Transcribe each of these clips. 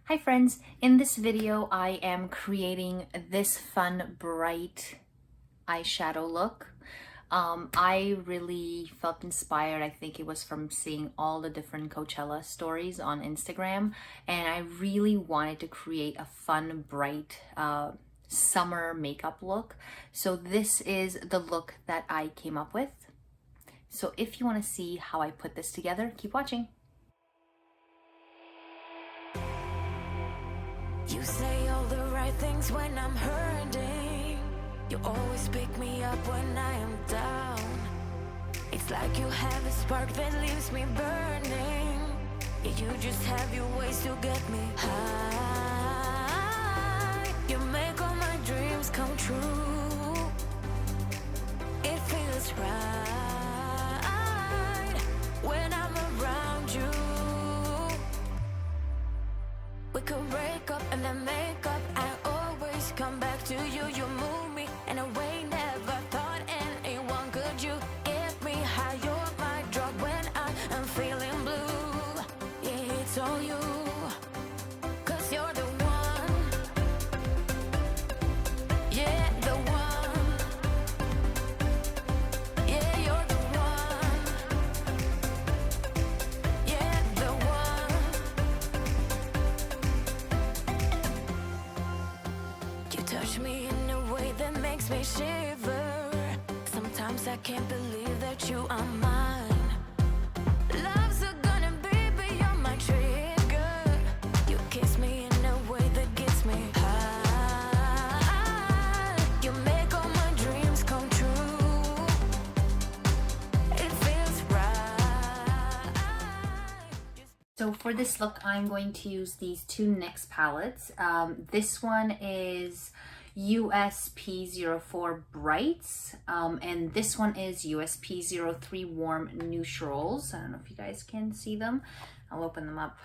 Hi friends, in this video I am creating this fun bright eyeshadow look. I really felt inspired. I think it was from seeing all the different Coachella stories on Instagram, and I really wanted to create a fun bright summer makeup look. So this is the look that I came up with. So if you want to see how I put this together, keep watching. You say all the right things when I'm hurting. You always pick me up when I am down. It's like you have a spark that leaves me burning. Yeah, you just have your ways to get me high. You make all my dreams come true. It feels right when I'm around you. We could break up and then make up. I always come back to you. You move me in a way never thought anyone could. You get me high. You're my drug when I am feeling blue. Yeah, it's all you. 'Cause you're the one. Yeah, the one. Yeah, you're the one. Yeah, the one. You touch me in a way that makes me shiver. Sometimes I can't believe that you are mine. Love's gonna be beyond my trigger. You kiss me in a way that gets me high. You make all my dreams come true. It feels right. So for this look, I'm going to use these two NYX palettes. This one is USP04 Brights, and this one is USP03 Warm Neutrals. I don't know if you guys can see them. I'll open them up.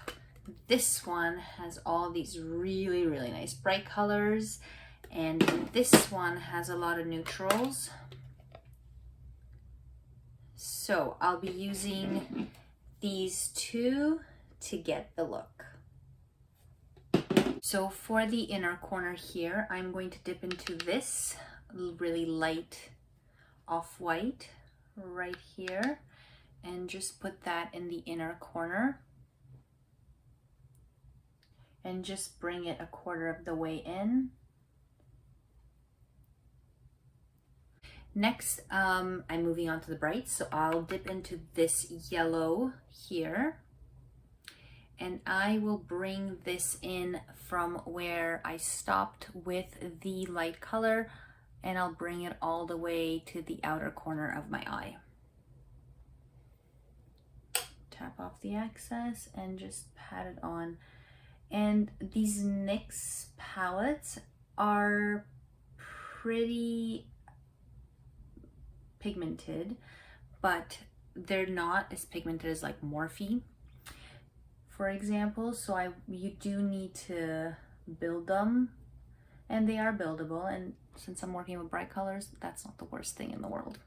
This one has all these really, really nice bright colors, and this one has a lot of neutrals. So I'll be using these two to get the look. So for the inner corner here, I'm going to dip into this really light off-white right here and just put that in the inner corner and just bring it a quarter of the way in. Next, I'm moving on to the brights, so I'll dip into this yellow here. And I will bring this in from where I stopped with the light color, and I'll bring it all the way to the outer corner of my eye. Tap off the excess and just pat it on. And these NYX palettes are pretty pigmented, but they're not as pigmented as like Morphe, for example, so you do need to build them, and they are buildable, and since I'm working with bright colors, that's not the worst thing in the world.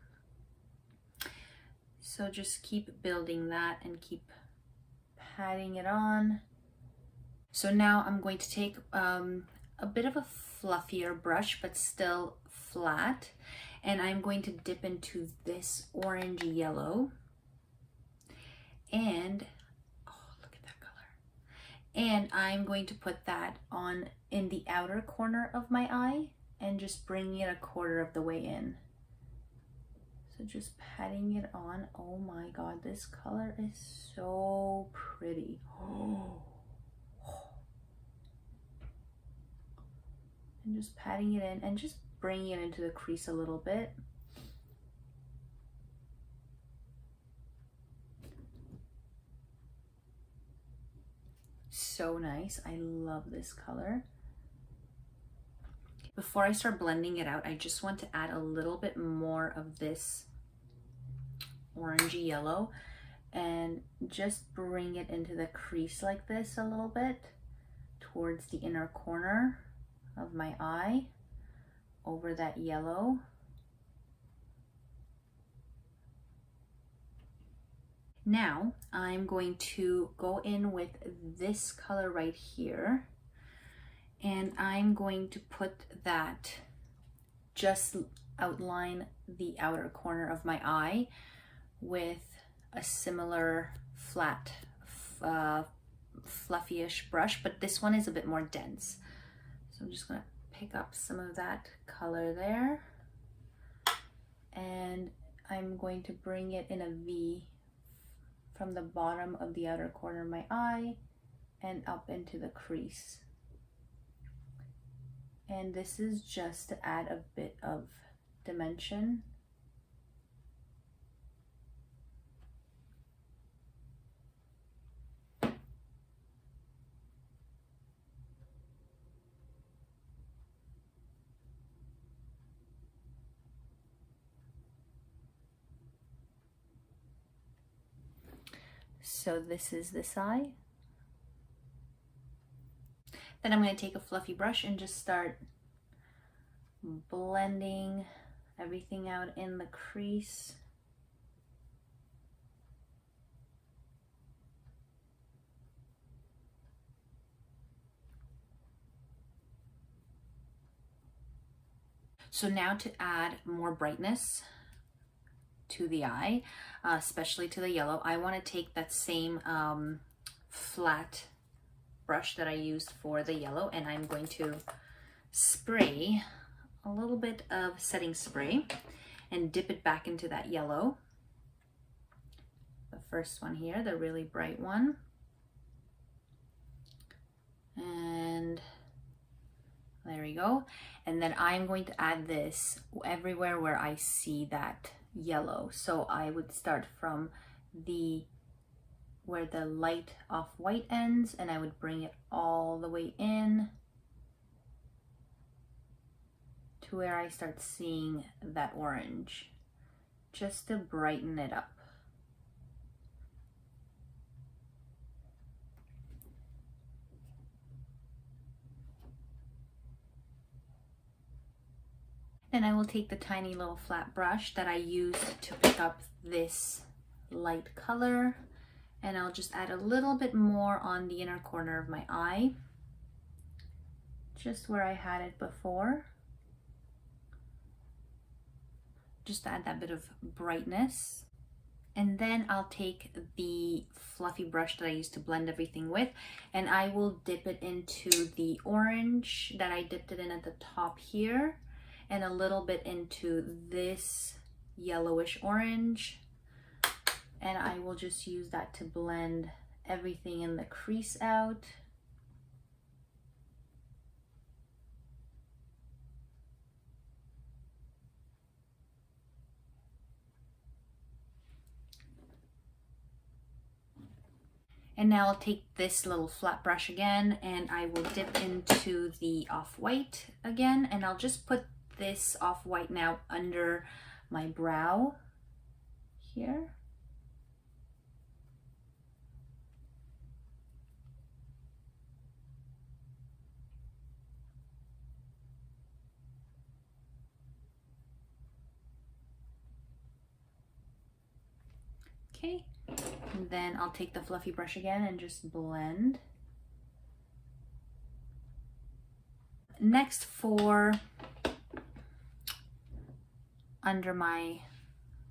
So just keep building that and keep patting it on. So now I'm going to take a bit of a fluffier brush, but still flat, and I'm going to dip into this orange yellow, and I'm going to put that on in the outer corner of my eye and just bring it a quarter of the way in. So just patting it on. Oh my God, this color is so pretty. And just patting it in and just bringing it into the crease a little bit. So nice. I love this color. Before I start blending it out, I just want to add a little bit more of this orangey yellow and just bring it into the crease like this a little bit towards the inner corner of my eye over that yellow. Now I'm going to go in with this color right here, and I'm going to put that, just outline the outer corner of my eye with a similar flat, fluffy-ish brush, but this one is a bit more dense. So I'm just gonna pick up some of that color there, and I'm going to bring it in a V from the bottom of the outer corner of my eye and up into the crease. And this is just to add a bit of dimension. So this is this eye. Then I'm going to take a fluffy brush and just start blending everything out in the crease. So now to add more brightness to the eye, especially to the yellow, I want to take that same flat brush that I used for the yellow, and I'm going to spray a little bit of setting spray and dip it back into that yellow. The first one here, the really bright one. And there we go. And then I'm going to add this everywhere where I see that yellow. So I would start from where the light off-white ends, and I would bring it all the way in to where I start seeing that orange, just to brighten it up. Then I will take the tiny little flat brush that I used to pick up this light color, and I'll just add a little bit more on the inner corner of my eye, just where I had it before, just to add that bit of brightness. And then I'll take the fluffy brush that I used to blend everything with, and I will dip it into the orange that I dipped it in at the top here, and a little bit into this yellowish orange. And I will just use that to blend everything in the crease out. And now I'll take this little flat brush again, and I will dip into the off-white again, and I'll just put this off-white now under my brow here. Okay, and then I'll take the fluffy brush again and just blend. Next, for under my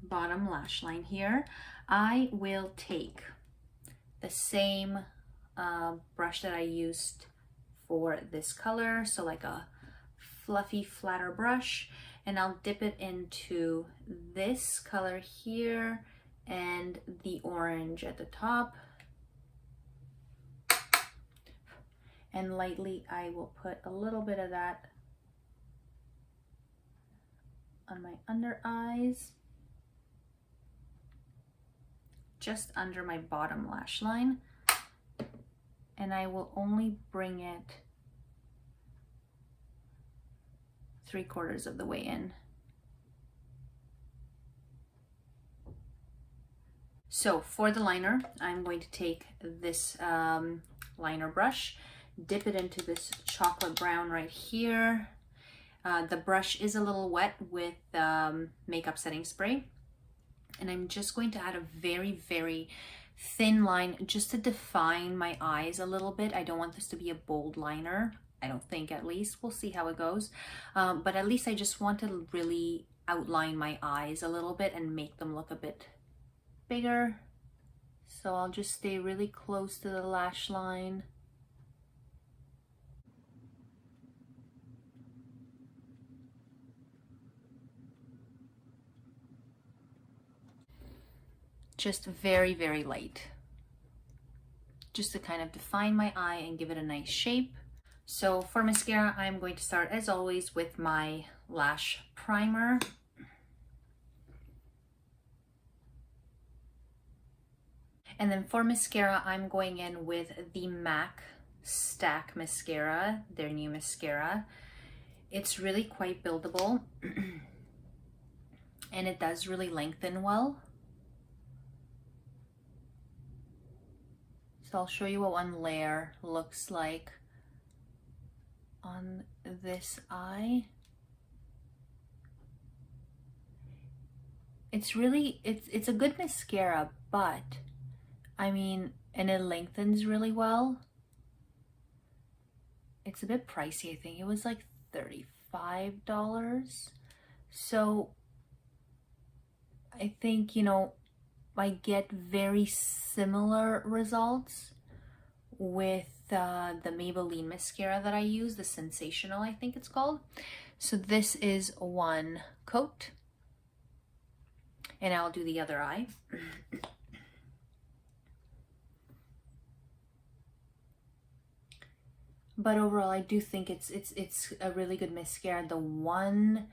bottom lash line here, I will take the same brush that I used for this color, so like a fluffy flatter brush, and I'll dip it into this color here and the orange at the top, and lightly I will put a little bit of that on my under eyes, just under my bottom lash line, and I will only bring it 3/4 of the way in. So for the liner, I'm going to take this liner brush, dip it into this chocolate brown right here. The brush is a little wet with makeup setting spray. And I'm just going to add a very, very thin line just to define my eyes a little bit. I don't want this to be a bold liner. I don't think, at least. We'll see how it goes. But at least I just want to really outline my eyes a little bit and make them look a bit bigger. So I'll just stay really close to the lash line. Just very, very light. Just to kind of define my eye and give it a nice shape. So for mascara, I'm going to start, as always, with my lash primer. And then for mascara, I'm going in with the MAC Stack Mascara, their new mascara. It's really quite buildable and it does really lengthen well. So I'll show you what one layer looks like on this eye. It's really, it's a good mascara, but I mean, and it lengthens really well. It's a bit pricey. I think it was like $35. So I think, you know, I get very similar results with the Maybelline mascara that I use, the Sensational, I think it's called. So this is one coat, and I'll do the other eye. But overall, I do think it's a really good mascara. The one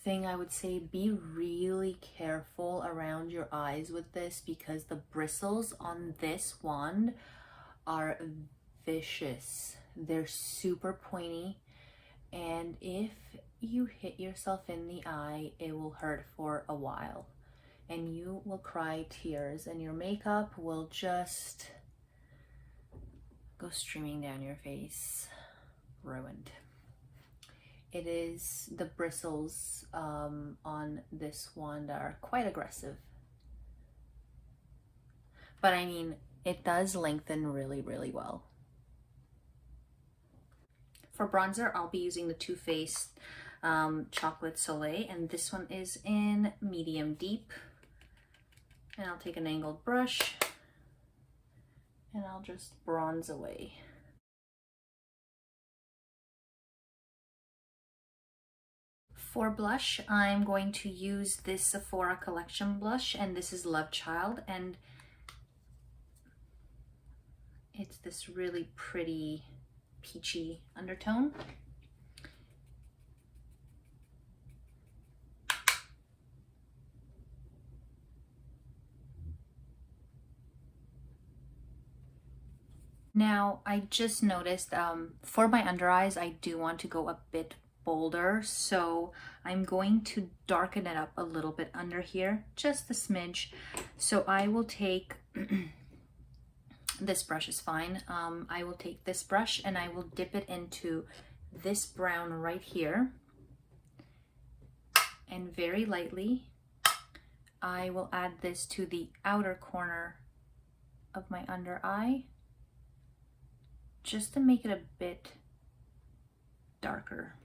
thing I would say, be really careful around your eyes with this, because the bristles on this wand are vicious. They're super pointy, and if you hit yourself in the eye, it will hurt for a while and you will cry tears and your makeup will just go streaming down your face. Ruined. It is, the bristles on this wand are quite aggressive, but I mean, it does lengthen really, really well. For bronzer, I'll be using the Too Faced Chocolate Soleil, and this one is in medium deep. And I'll take an angled brush and I'll just bronze away. For blush, I'm going to use this Sephora Collection blush, and this is Love Child, and it's this really pretty peachy undertone. Now, I just noticed for my under eyes, I do want to go a bit bolder, so I'm going to darken it up a little bit under here, just a smidge. So I will take this brush is fine. I will take this brush and I will dip it into this brown right here, and very lightly I will add this to the outer corner of my under eye, just to make it a bit darker.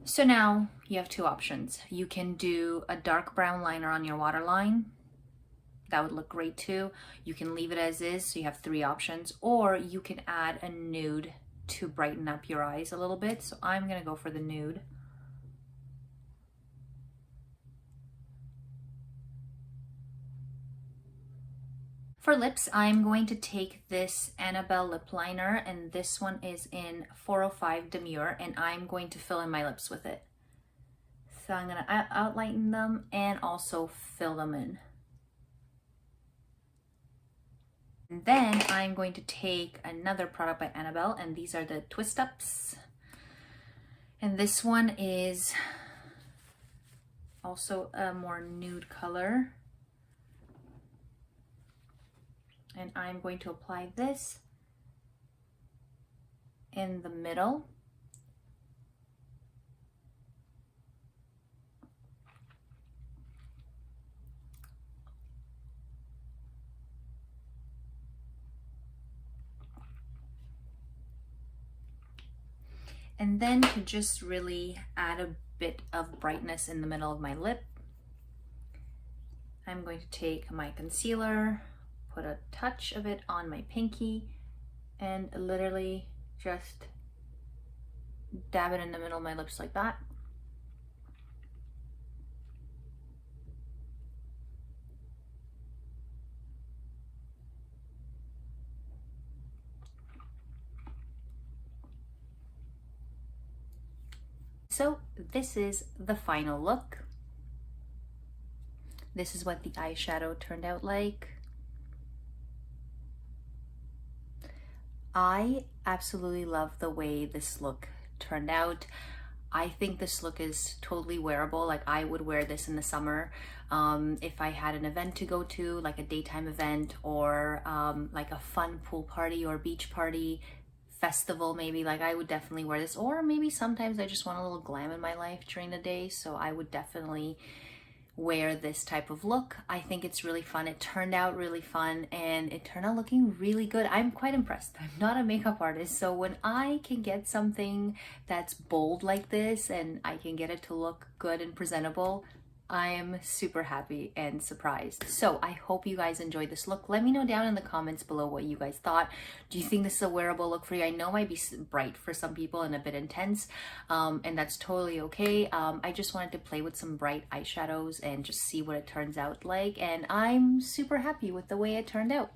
So now you have two options. You can do a dark brown liner on your waterline. That would look great too. You can leave it as is, so you have three options, or you can add a nude to brighten up your eyes a little bit. So I'm gonna go for the nude. For lips, I'm going to take this Annabelle lip liner, and this one is in 405 Demure, and I'm going to fill in my lips with it. So I'm gonna outline them and also fill them in. And then I'm going to take another product by Annabelle, and these are the Twist Ups. And this one is also a more nude color. And I'm going to apply this in the middle. And then to just really add a bit of brightness in the middle of my lip, I'm going to take my concealer, put a touch of it on my pinky, and literally just dab it in the middle of my lips like that. So this is the final look. This is what the eyeshadow turned out like. I absolutely love the way this look turned out. I think this look is totally wearable. Like, I would wear this in the summer if I had an event to go to, like a daytime event, or like a fun pool party or beach party, festival maybe. Like, I would definitely wear this. Or maybe sometimes I just want a little glam in my life during the day, so I would definitely wear this type of look. I think it's really fun. It turned out really fun, and it turned out looking really good. I'm quite impressed. I'm not a makeup artist, so when I can get something that's bold like this and I can get it to look good and presentable, I am super happy and surprised. So I hope you guys enjoyed this look. Let me know down in the comments below what you guys thought. Do you think this is a wearable look for you? I know it might be bright for some people and a bit intense, and that's totally okay. I just wanted to play with some bright eyeshadows and just see what it turns out like, and I'm super happy with the way it turned out.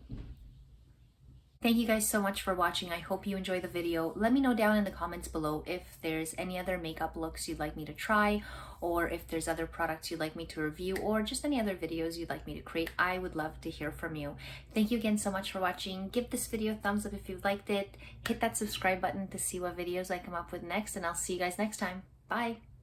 Thank you guys so much for watching. I hope you enjoyed the video. Let me know down in the comments below if there's any other makeup looks you'd like me to try, or if there's other products you'd like me to review, or just any other videos you'd like me to create. I would love to hear from you. Thank you again so much for watching. Give this video a thumbs up if you liked it. Hit that subscribe button to see what videos I come up with next, and I'll see you guys next time. Bye!